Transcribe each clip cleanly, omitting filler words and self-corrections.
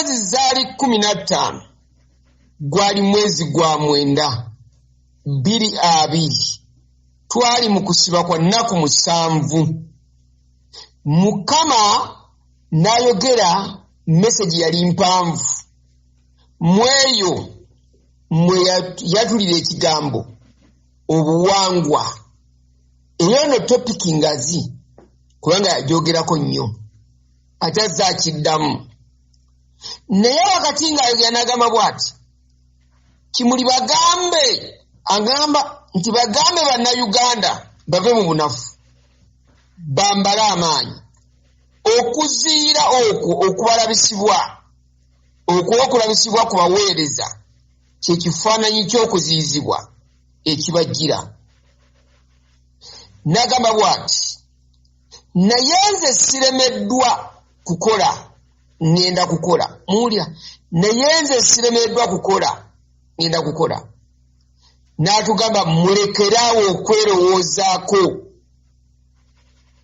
Emyezi zaali 15 gwali mwezi gwa 9 2020 twali mu kusiba kwa nnaku 7. Mukama n'ayogera message yali mpanvu mweyo mwe yatulira ekigambo obuwangwa. Eyo no topic ngazi kubanga yajogerako nnyo atazza akiddamu. Naye wakati ng'ayogera n'agamba bw'ati Kimuli bagambe agamba nti bagambe bannayuganda bave mu bunafu bambala amaanyi okuziira okwo okulabisibwa ku baweereza kye kifaananyi ky'okuziyizibwa ekibajjira. N'agamba bw'ati naye nze siremeddwa kukola ngenda kukola. Muwulira, naye nze siremeddwa kukola ngenda kukola. N'atugamba mulekeraawo okwerowoozaako,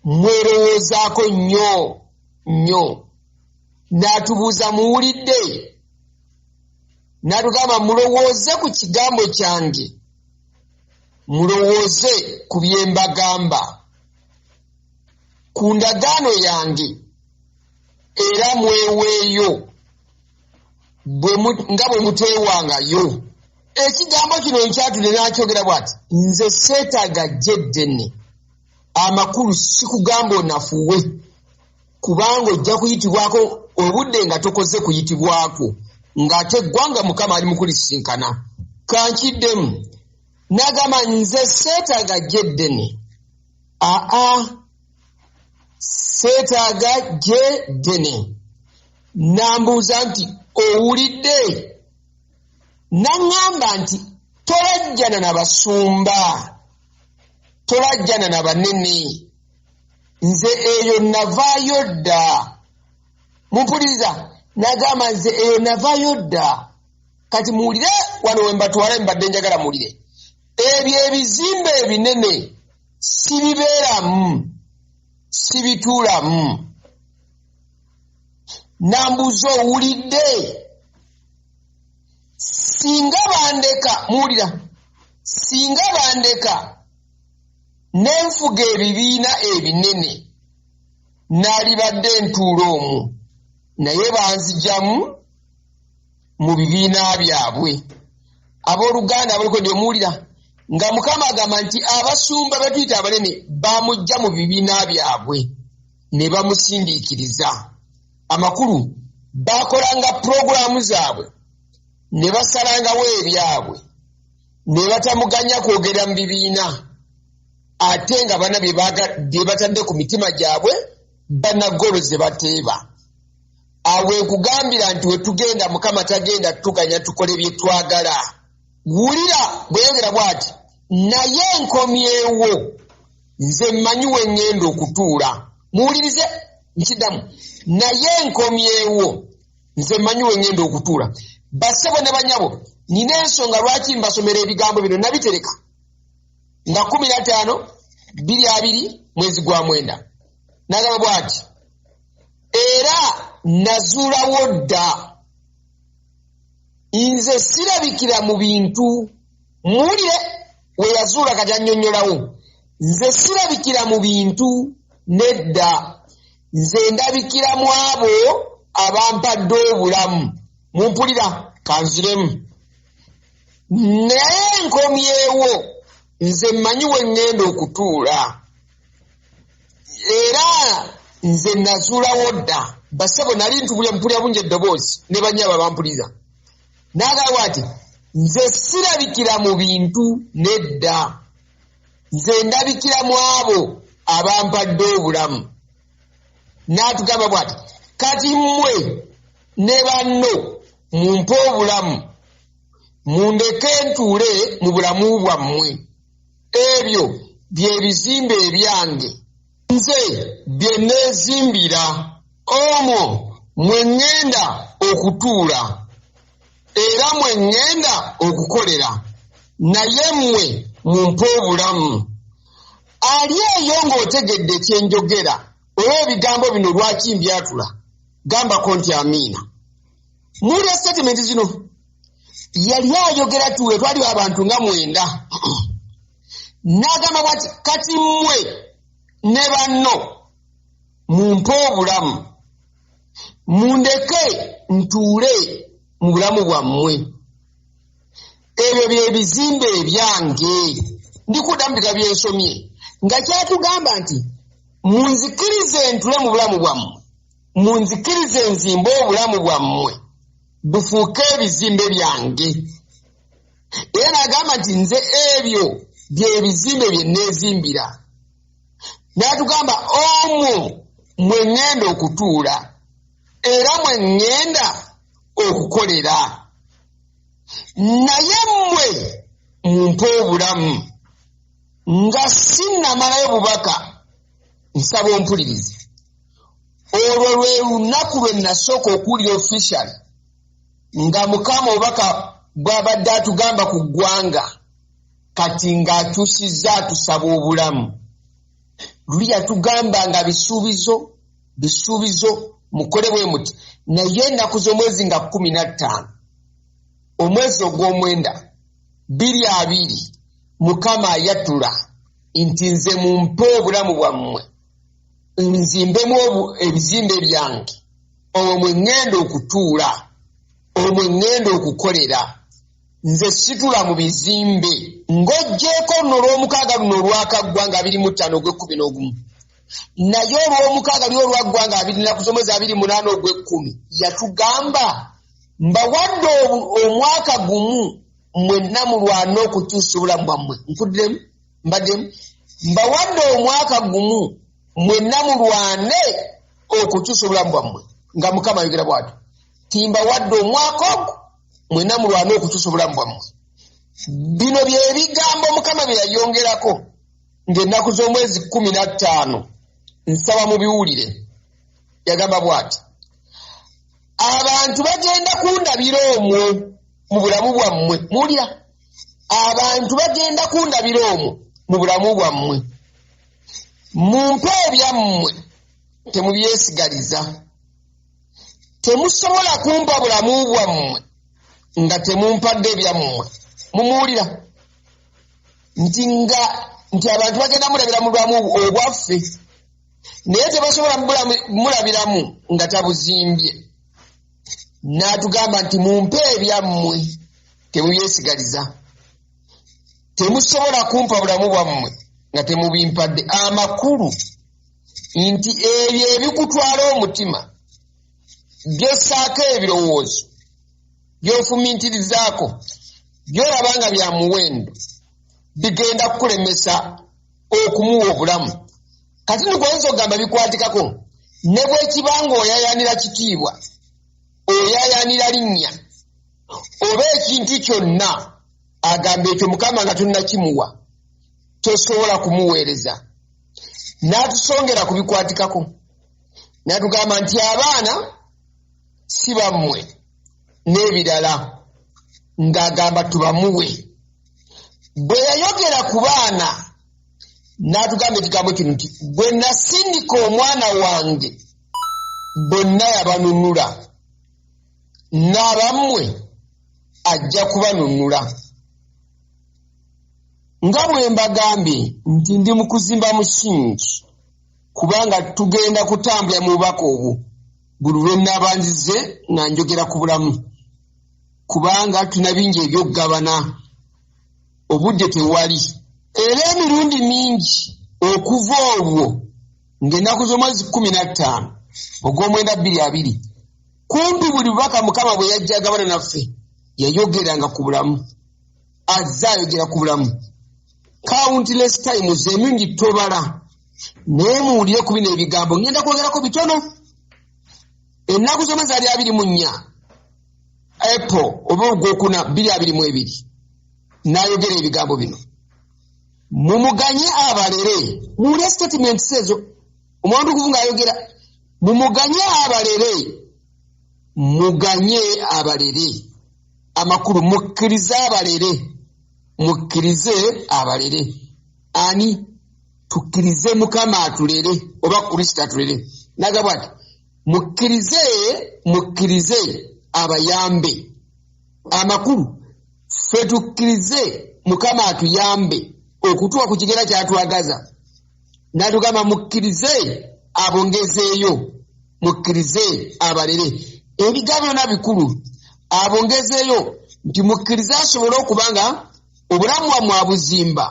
mwerowoozaako nnyo. N'atubuuza muwulidde? N'atugamba mulowooze ku kigambo kyange, mulowooze ku bye mbagamba, ku ndagaano yange, era mweweeyo nga bwe muteewangayo. Ekigambo kino nkyatule n'akyogera bw'ati nze seetaaga jeddene amakulu sikugamba onafuwe kubanga ojja kuyitibwako obudde nga tokoze kuyitibwako ng'ate eggwanga Mukama ali mu kulisinkana. Kankiddemu n'agamba nze seetaaga jeddene seetaaga jeddene. N'ambuuza nti owulidde? N'aŋŋamba nti tolajjana na basumba, tolajjana na banene, nze eyo navaayo dda. Mumpuliriza? N'agamba nze eyo navaayo dda. Kati muwulire wano we mbatwala mbadde njagala muwulire. Ebyo ebizimbe ebinene sibibeeramu, sibituulamu. N'ambuuza owulidde? Singa bandeka, muwulira, singa bandeka n'enfuga ebibiina ebinene n'alibadde ntuula omwo, naye banzijamu mu bibiina byabwe. Abooluganda abaliko ndio muwulira nga Mukama agamba nti abasumba betuyita abanene bamujja mu bibiina byabwe ne bamusindiikiriza. Amakulu bakolanga puroguramu zaabwe ne basalangawo ebyabwe ne batamuganya kwogera mu bibiina ate nga bana bye batadde ku mitima gyabwe banagoloze bateeba. Awo ekugambira nti we tugenda Mukama tagenda tuganya tukole bye twagala. Wulira bweyogera bw'ati naye nkomyewo nze mmanyi we ŋŋenda okutuula. Muwulirize nkiddamu, naye nkomyewo nze mmanyi we ŋŋenda okutuula. Bassebo ne banyabo nina ensonga lwaki mbasomera ebigambo bino nabitereka nga 15/20 mwezi gwa 9. N'agamba bw'ati era nazuulawo dda nze sirabikira mu bintu. Muwulire we yazuula kati annyonnyolawo nze sirabikira mu bintu nedda, nze ndabikira mu abo abampadde obulamu. Mumpulira kanziremu. Naye nkomyewo nze mmanyi we ŋŋenda okutuula era nze nazuulawo dda. Bassebo nali ntubulya mpulya bungi eddoboozi ne banyaba bampuliriza. N'agamba ati nze sirabikira mu bintu nedda, nze ndabikira mu abo abampadde obulamu. N'atugamba bw'ati kati mmwe ne banno mumpe obulamu mundeke ntuule mu bulamu bwammwe. Ebyo bye bizimbe ebyange nze bye neezimbira, omwo mwe ŋŋenda okutuula era mwe ŋŋenda okukolera, naye mmwe mumpe obulamu. Ali eyo ng'otegedde kyenjogera olw'ebigambo bino lwaki mbyatula, gambako nti amiina. muri statement zino yali ayogera tuwe twali abantu nga 9 n'agamba bwati kati mmwe ne banno mumpe obulamu mundeke ntuule mu bulamu bwammwe ebyo bye bizimbe ebyange ndikudambika byensomye nga kyatugamba nti munzikirize ntule mu bulamu bwammwe munzikirize nzimbe obulamu bwammwe bufuuke ebizimbe byange era n'agamba nti nze ebyo bye bizimbe bye neezimbira n'atugamba omwo mwe ŋŋenda okutuula era mwe ŋŋenda okukolera naye mmwe mumpe obulamu nga sinnamalayo bubaka nsaba ompulirize olwo lwe lunaku lwe nasooka okuwulira official nga mukama obubaka bw'abadde atugamba ku ggwanga kati ng'akyusizza atusaba obulamu luli yatugamba nga bisuubizo mukole bwe muti naye ennaku z'omwezi nga 15 omwezi ogw'omwenda 20 mukama ayatula nti nze mumpe obulamu bwammwe nzimbemu ebizimbe byange omwo mwe ŋŋenda okutuula omwo ŋŋenda okukolera nze situla mu bizimbe ng'oggyeko luno olw'omukaaga luno olwakaggwa nga 25 ogw'e11 naye olw'omukaaga lyo olwaggwa nga 28 ogw'e10 yatugamba mbawadde omwaka gumu mwenna mulwana okukyusa obulamu bwammwe nkuddemu mbaddemu mbawadde omwaka gumu mwenna mulwane okukyusa obulamu bwammwe nga mukama ayogera bw'atyo timbawadde omwaka ogwo mwenna mulwane okukyusa obulamu bwammwe bino byebigambo mukama bye yayongerako ng'ennaku z'omwezi 15 nsaba mubiwulire yagamba bw'ati abantu bagenda kundabira omwo mu bulamu bwammwe mulya abantu bagenda kundabira omwo mu bulamu bwammwe mumpe ebyammwe temubyesigaliza temusobola kumpa bulamu bwammwe nga temumpadde ebyammwe mumuwulira nti abantu bagenda mulabira mu bulamu obwaffe naye tebasobola mulabiramu nga tabuzimbye n'atugamba nti mumpe ebyammwe temubyesigaliza temusobola kumpa bulamu bwammwe nga temubimpadde amakulu nti ebyo ebikutwala omutima byossaako ebirowoozo byofumintirizaako byolaba nga bya muwendo bigenda kukulemesa okumuwa obulamu kati nikoyinza okugamba bikwatikako ne bwekibanga oyayanira kitiibwa oyayanira linnya oba ekintu kyonna agamba ekyo mukama nga tonnakimuwa tosobola kumuweereza n'atusongera ku bikwatikako n'atugamba nti abaana si bammwe n'ebirala ng'agamba tubamuwe bwe yayogera ku baana n'atugamba ekigambo kino nti bwe nasindika omwana wange bonna yabanunula n'abammwe ajja kubanunula nga bwe mbagambye nti ndi mu kuzimba musingi kubanga tugenda kutambula mu bubaka obwo buli lwe naabanzize nga njogera ku bulamu kubanga tulina bingi ebyokugabana obudde tewali era emirundi mingi okuva olwo ng'ennaku z'omwezi 15 ogw'omwenda 20 kumpi buli bubaka mukama bwe yajja agabana naffe yayogeranga ku bulamu azze ayogera ku bulamu countless times emingi tobala naye muwulire ku bino ebigambo ngenda kwogerako bitono ennaku z'omwezi 24 April oba ogwokuna 2022 n'ayogera ebigambo bino mumuganye abalere muwulire statements ezo omwandu okuvunga ayogera mumuganye abalere muganye abalere amakulu mukkirize abalere ani tukkirize mukama atulere oba kristo atulere nagamba ati mukkirize abayambe amakulu ffe tukkirize Mukama atuyambe okutuwa ku kigera ky'atwagaza n'atugamba mukkirize abongezeeyo mukkirize abalere ebigambo byonna bikulu abongezeeyo nti mukkirize asobole okubanga obulamu bwammwe abuzimba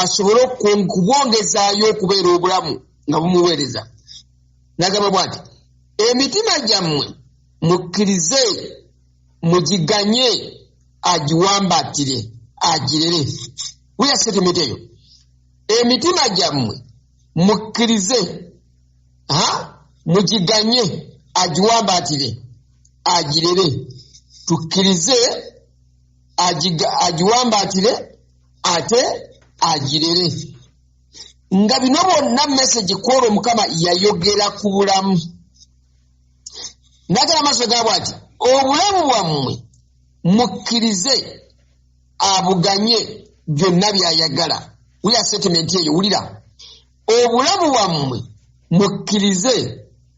asobole okubwongezaayo okubeera obulamu nga bumuweereza n'agamba bw'ati emitima gyammwe mukkirize mugiganye agiwambatire agirere wiya statement eyo emitima gyammwe mukkirize mugiganye agiwambatire agirere tukkirize agiwambatire ate agirere nga bino bonna message kwolwo Mukama yayogera ku bulamu nagala amaaso gaabwe ati obulamu bwammwe mukkirize abuganye byonna byayagala wiya statement eyo wulira obulamu bwammwe mukkirize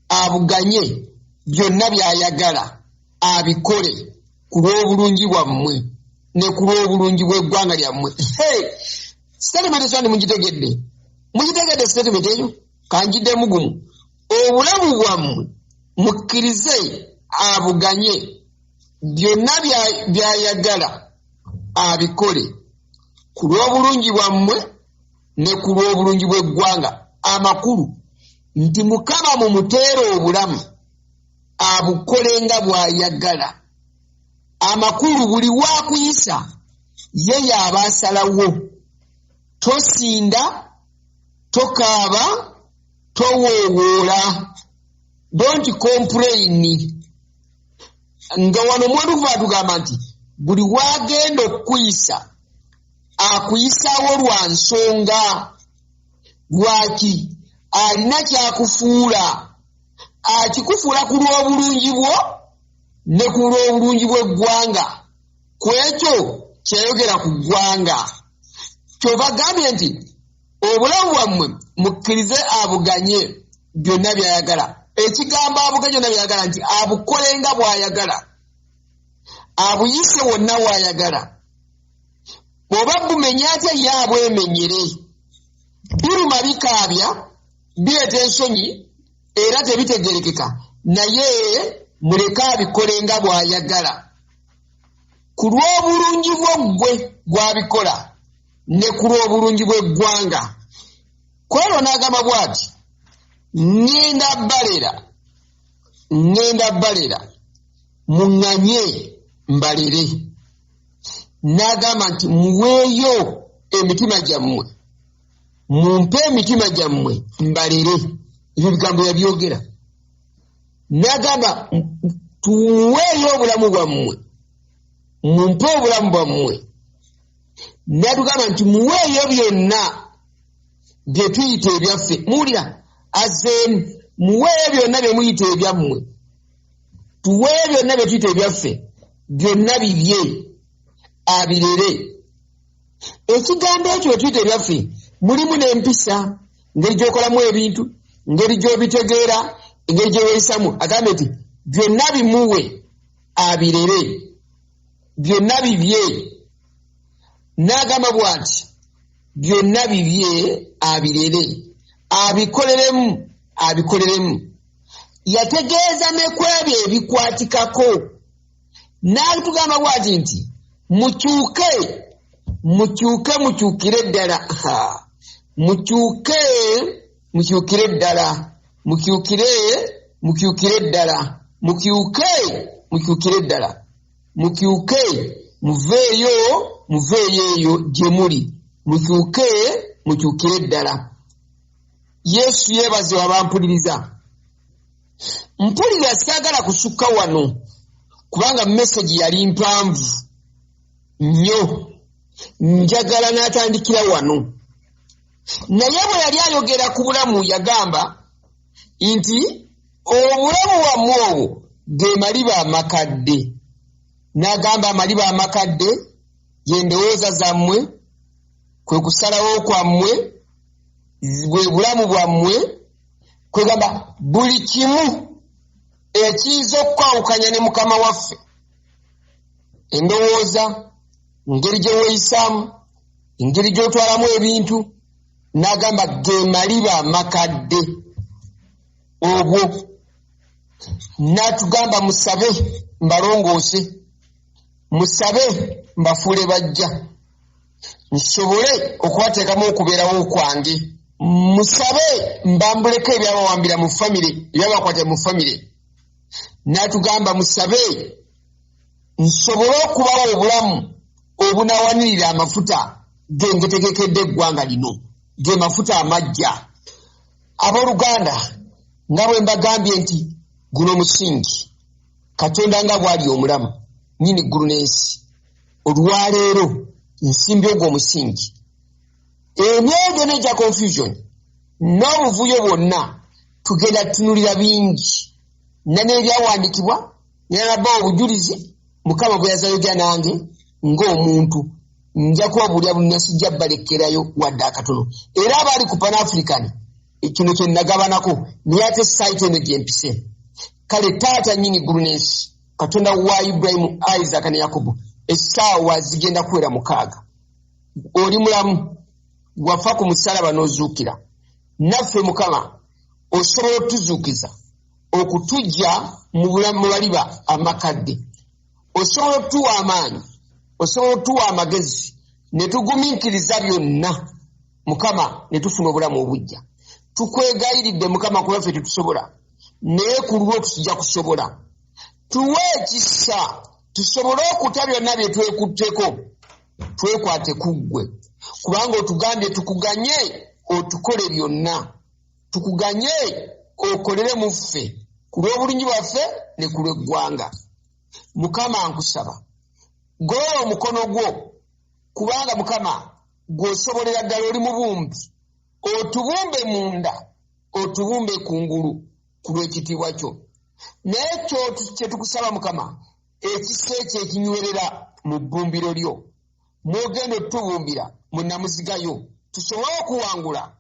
abuganye byonna byayagala abikole ku lw'obulungi bwammwe ne ku lw'obulungi bw'eggwanga lyammwe statement ekyandi mugitegedde statement eyo kanjiddemu gumu obulamu bwammwe mukkirize abuganye byonna byayagala abikole ku lw'obulungi bwammwe ne ku lw'obulungi bw'eggwanga amakulu nti Mukama mumuteera obulamu abukole nga bw'ayagala amakulu buli waakuyisa ye y'aba asalawo tosinda tokaaba towoowoola don't complain nga wano mweruva atugamba nti buli waagenda okukuyisa akuyisaawo lwa nsonga lwaki alina kyakufuula akikufuula ku lw'obulungi bwo ne ku lw'obulungi bw'eggwanga ku ekyo kyayogera ku ggwanga kyova gambye nti obulamu bwammwe mukkirize abuganye byonna byayagala ekigambo abuganye byonna byayagala nti abukole nga bw'ayagala abuyise wonna w'ayagala bw'oba bumenye atya ye abwemenyere biruma bikaabya bireeta ensonyi era tebitegerekeka naye muleke abikole nga bw'ayagala ku lw'obulungi bw'oggwe gw'abikola ne ku lw'obulungi bw'eggwanga kwolwo n'agamba bw'ati ŋŋenda balera muŋŋanye mbalere n'agamba nti muweeyo emitima gyammwe mumpe emitima gyammwe mbalere ebyo bigambo yabyogera n'agamba tumuweeyo obulamu bwammwe mumpe obulamu bwammwe n'atugamba nti muweeyo byonna bye tuyita ebyaffe muwulira azeemu muweeyo byonna bye muyita ebyammwe tuweeyo byonna bye tuyita ebyaffe byonna bibye abirere ekigambo ekyo bye tuyita ebyaffe mulimu n'empisa ngeri gy'okolamu ebintu ngeri gy'obitegeera engeri gye weeyisamu agambe nti byonna bimuwe abirere byonna bibye n'agamba bw'ati byonna bibye abirere abikoleremu yategeeza ne ku ebyo ebikwatikako n'atugamba bw'ati nti mukyukire ddala mukyukire ddala mukyuke muveeyo eyo gye muli mukyukire ddala Yesu yeebaze wabampuliriza mpulira saagala kusukka wano kubanga message yali mpanvu nnyo njagala n'atandikira wano naye bwe yali ayogera ku bulamu yagamba nti obulamu wammwe obwo ge maliba amakadde n'agamba amaliba amakadde y'endowooza zammwe kwe kusalawo kwammwe bwe bulamu bwammwe kwegamba buli kimu ekiyinza okukwawukanya ne Mukama waffe endowooza, engeri gye weeyisaamu, engeri gy'otwalamu ebintu, n'agamba ge maliba amakadde. Obwo n'atugamba musabe mbalongoose, musabe mbafuule bajja, nsobole okubateekamu okubeerawo kwange, musabe mbambuleko ebyabawambira mu famire, ebyabakwata mu famire. N'atugamba musabe nsobole okubawo obulamu obunawanirira amafuta gengetegekedde eggwanga lino, ge mafuta amajja. Abooluganda, nga bwe mbagambye nti guno musingi Katonda nga bw'ali omulamu nnyini ggulu n'ensi, olwaleero nsimbye ogwo omusingi. Emyoyo n'egya confusion n'obuvuyo bwonna tugenda tunulira bingi, n'ebyawandiikibwa n'abbawo obujulizi. Mukama bwe yazayogera nange ng'omuntu nja kubabuulira buli nasijja balekerayo wadde akatono. Era abaali ku Pan-African kino kye nagabanako naye ate saayiti eno gye mpise. Kale taata nnyini ggulu n'ensi, Katonda wa Ibulayimu, Isaac ne Yakobo, essaawa zigenda kuwera 6. Oli mulamu, wafa ku musaalaba n'ozuukira. Naffe Mukama osobola otuzuukiza okutujja mu baliba amakadde. Osobola otuwa amaanyi, osobola otuwa amagezi, ne tugumiikiriza byonna Mukama ne tufuna obulamu obujja. Tukwegayiridde Mukama kuba ffe tetusobola, naye ku lulwo tujja kusobola. Tuwe ekisa tusobole okuta byonna bye twekutteko, twekwate ku ggwe, kubanga otugambye tukuganye otukole byonna, tukuganye okolere mu ffe ku lw'obulungi bwaffe ne ku lw'eggwanga. Mukama nkusaba golola omukono gwo, kubanga Mukama gw'osobolera ddala, oli mubumbi. Otubumbe munda, otubumbe kungulu ku lw'ekitiibwa kyo. Naye kye tukusaba Mukama, ekisa ekyo ekinywerera mu bbumbiro lyo mwogenda otubumbira mu nnamuzigayo, tusobole okuwangula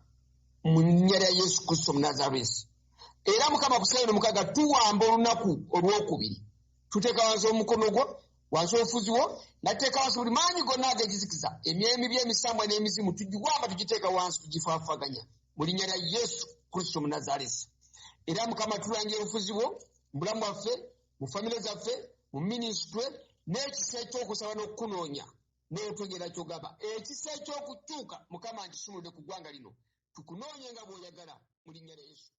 mu nnya lya Yesu Kristo Omunazaalesi. Era Mukama kusabira mukaga tuwamba olunaku olwokubiri, tuteeka wansi omukono gwo, wansi obufuzi bwo, nateeka wansi buli maanyi gonna ag'ekizikiza, emyoyo emibi, emisambwa n'emizimu tugiwamba, tugiteeka wansi, tugifaafaganya mu linnya lya Yesu Kristo Omunazaalesi. Era Mukama tulangira obufuzi bwo mu bulamu bwaffe, mu famire zaffe, mu minisitule, n'ekisa ekyokusaba n'okukunoonya n'otegeera ky'ogamba. Ekisa ekyokukyuka Mukama ngisumuludde ku ggwanga lino, tukunoonye nga bw'oyagala mu linnya lya Yesu.